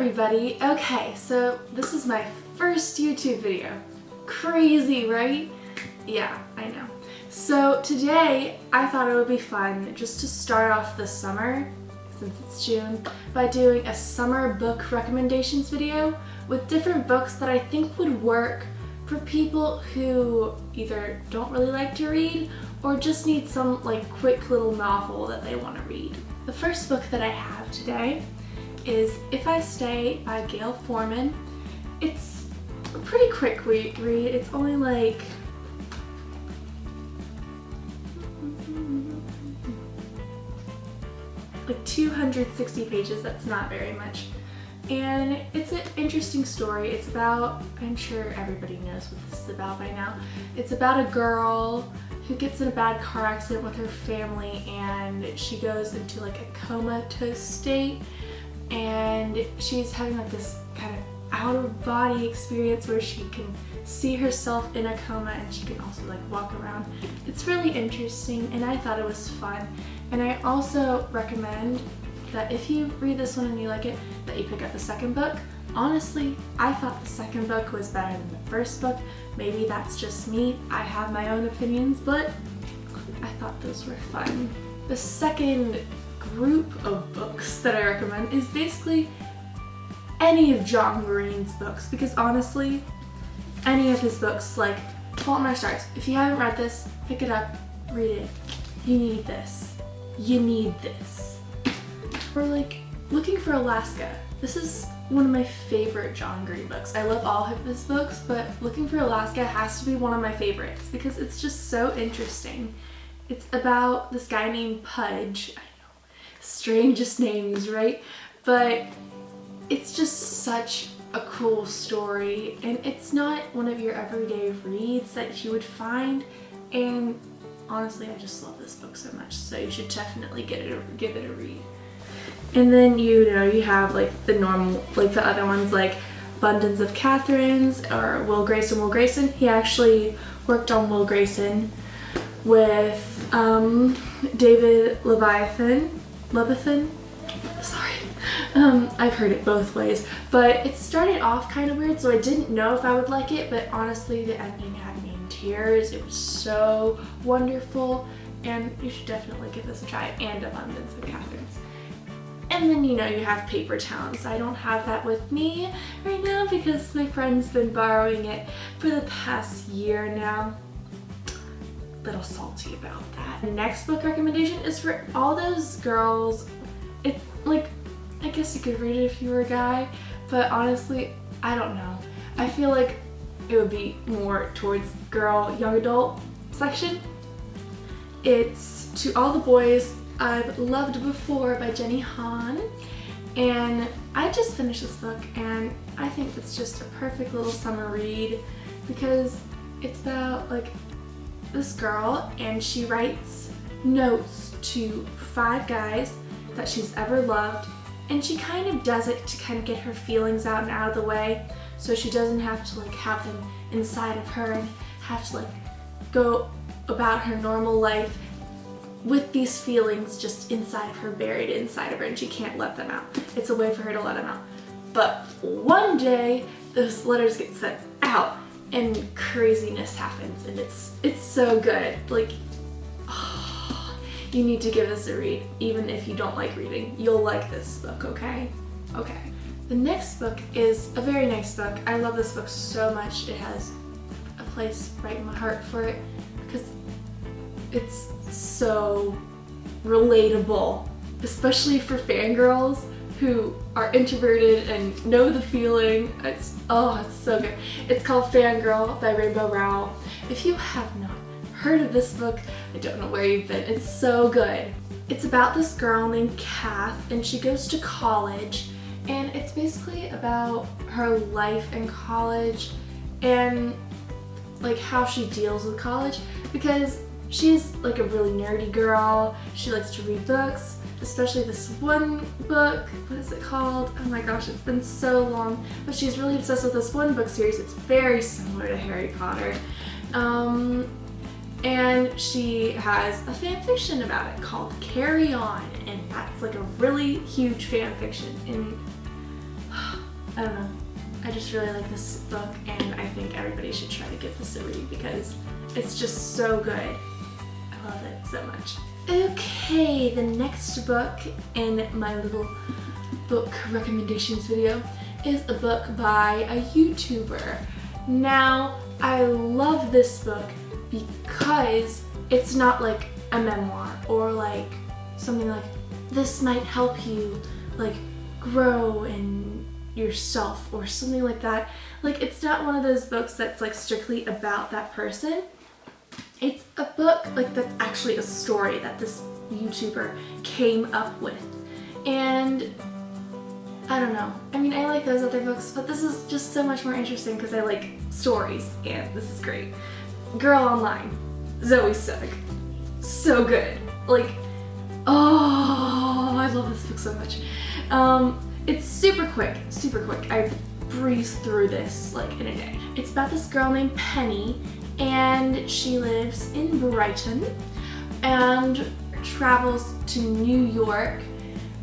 everybody. Okay, so this is my first YouTube video. Crazy, right? Yeah, I know. So today I thought it would be fun just to start off the summer, since it's June, by doing a summer book recommendations video with different books that I think would work for people who either don't really like to read or just need some quick little novel that they want to read. The first book that I have today is If I Stay by Gail Forman. It's a pretty quick read. It's only like 260 pages. That's not very much. And it's an interesting story. It's about, I'm sure everybody knows what this is about by now. It's about a girl who gets in a bad car accident with her family and she goes into a comatose state, and she's having this kind of out of body experience where she can see herself in a coma and she can also walk around. It's really interesting and I thought it was fun. And I also recommend that if you read this one and you like it, that you pick up the second book. Honestly, I thought the second book was better than the first book. Maybe that's just me. I have my own opinions, but I thought those were fun. The second group of books that I recommend is basically any of John Green's books, because honestly, any of his books, like Fault in Our Stars, if you haven't read this, pick it up, read it. You need this. You need this. Or Looking for Alaska. This is one of my favorite John Green books. I love all of his books, but Looking for Alaska has to be one of my favorites because it's just so interesting. It's about this guy named Pudge. I know, strangest names, right? But it's just such a cool story, and it's not one of your everyday reads that you would find, and honestly, I just love this book so much, so you should definitely give it a read. And then you have the normal, the other ones like Abundance of Catherines or Will Grayson. He actually worked on Will Grayson with David Levithan. Sorry. I've heard it both ways, but it started off kind of weird, so I didn't know if I would like it, but honestly the ending had me in tears. It was so wonderful, and you should definitely give this a try, and Abundance of Catherines. And then you have Paper Towns. I don't have that with me right now because my friend's been borrowing it for the past year now. Little salty about that. The next book recommendation is for all those girls. It I guess you could read it if you were a guy, but honestly, I don't know. I feel like it would be more towards girl, young adult section. It's To All the Boys I've Loved Before by Jenny Han, and I just finished this book and I think it's just a perfect little summer read because it's about this girl, and she writes notes to 5 guys that she's ever loved, and she kind of does it to kind of get her feelings out and out of the way so she doesn't have to have them inside of her and have to go about her normal life with these feelings just inside of her, buried inside of her, and she can't let them out. It's a way for her to let them out. But one day, those letters get sent out and craziness happens, and it's so good. You need to give this a read. Even if you don't like reading, you'll like this book, okay? Okay. The next book is a very nice book. I love this book so much. It has a place right in my heart for it because it's so relatable, especially for fangirls who are introverted and know the feeling. It's so good. It's called Fangirl by Rainbow Rowell. If you have not heard of this book, I don't know where you've been. It's so good. It's about this girl named Kath, and she goes to college, and it's basically about her life in college and how she deals with college, because she's a really nerdy girl. She likes to read books, especially this one book. What is it called? Oh my gosh, it's been so long. But she's really obsessed with this one book series. It's very similar to Harry Potter. And she has a fan fiction about it called Carry On, and that's a really huge fan fiction. And I don't know. I just really like this book, and I think everybody should try to give this a read because it's just so good. I love it so much. Okay, the next book in my little book recommendations video is a book by a YouTuber. Now, I love this book because it's not like a memoir or like something like this might help you like grow in yourself or something like that. Like, it's not one of those books that's like strictly about that person. It's a book like that's actually a story that this YouTuber came up with. And I don't know. I mean, I like those other books, but this is just so much more interesting because I like stories, and this is great. Girl Online, Zoe Sugg. So good. Like, oh, I love this book so much. It's super quick, super quick. I breezed through this like in a day. It's about this girl named Penny, and she lives in Brighton and travels to New York,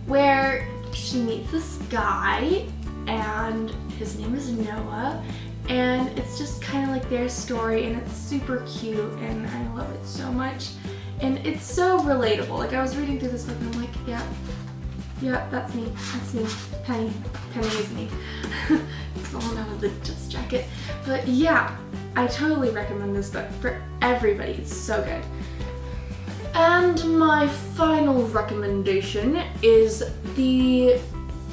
where she meets this guy, and his name is Noah, and it's just kind of like their story, and it's super cute, and I love it so much, and it's so relatable. Like, I was reading through this book and I'm like, yeah, that's me, Penny is me. It's falling out of the dust jacket. But yeah, I totally recommend this book for everybody. It's so good. And my final recommendation is the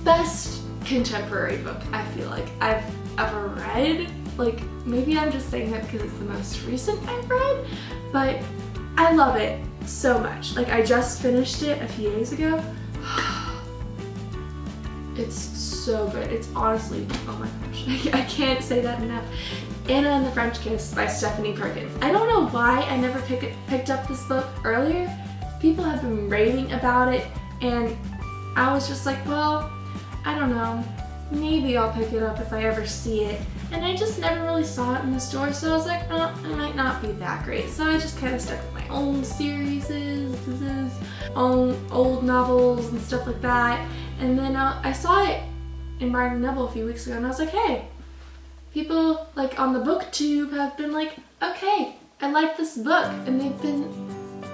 best contemporary book I feel like I've ever read. Like, maybe I'm just saying that because it's the most recent I've read, but I love it so much. Like, I just finished it a few days ago. It's so good. It's honestly, oh my gosh, I can't say that enough. Anna and the French Kiss by Stephanie Perkins. I don't know why I never picked up this book earlier. People have been raving about it, and I was just like, well, I don't know. Maybe I'll pick it up if I ever see it. And I just never really saw it in the store, so I was like, oh, it might not be that great. So I just kind of stuck with my own series, own old novels and stuff like that. And then I saw it in Barnes & Noble a few weeks ago, and I was like, hey, people like on the booktube have been like, okay, I like this book, and they've been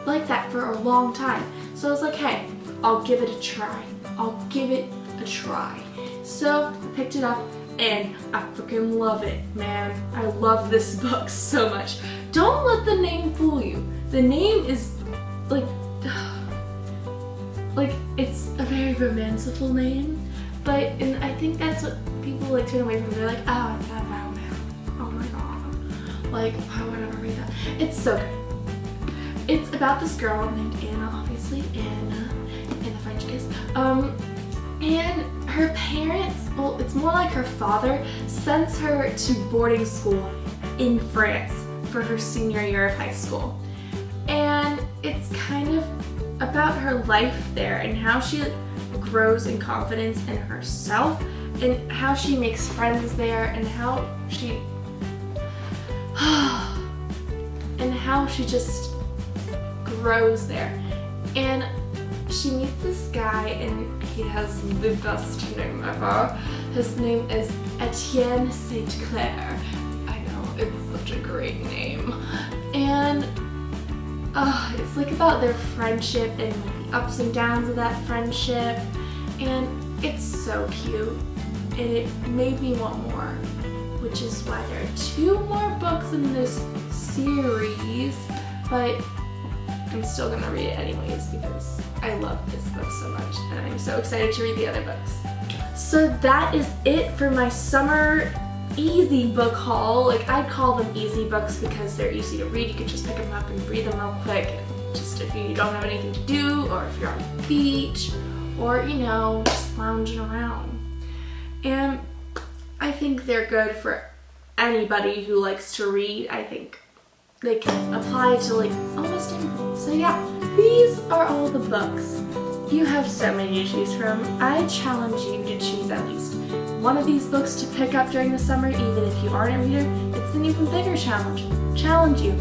like that for a long time. So I was like, hey, I'll give it a try. So I picked it up, and I freaking love it, man. I love this book so much. Don't let the name fool you. The name is like it's a very romanceful name, and I think that's what people like turn away from. They're like, oh, it's not romance. Oh my god. Like, why would I ever read that? It's so good. It's about this girl named Anna, obviously, Anna in the French Kiss. And her parents, well, it's more like her father, sends her to boarding school in France for her senior year of high school. And it's kind of about her life there and how she grows in confidence in herself and how she makes friends there and how she just grows there. And she meets this guy, and he has the best name ever. His name is Etienne St. Clair. I know, it's such a great name. And it's like about their friendship and like the ups and downs of that friendship, and it's so cute, and it made me want more, which is why there are 2 more books in this series, but I'm still gonna read it anyways because I love this book so much, and I'm so excited to read the other books. So that is it for my summer easy book haul. Like, I call them easy books because they're easy to read. You can just pick them up and read them real quick. Just if you don't have anything to do, or if you're on the beach, or, you know, just lounging around. And I think they're good for anybody who likes to read. I think they can apply to like almost anything. So yeah, these are all the books. You have so many to choose from. I challenge you to choose at least one of these books to pick up during the summer, even if you aren't a reader. It's an even bigger challenge. Challenge you.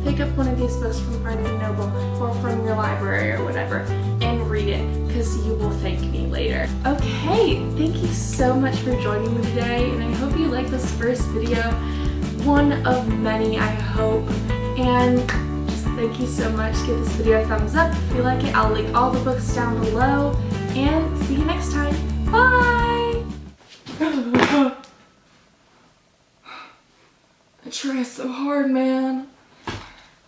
Pick up one of these books from Barnes & Noble or from your library or whatever and read it, because because you will thank me later. Okay, thank you so much for joining me today, and I hope you like this first video. One of many, I hope. And just thank you so much. Give this video a thumbs up if you like it. I'll link all the books down below, and see you next time. Bye! I try so hard, man.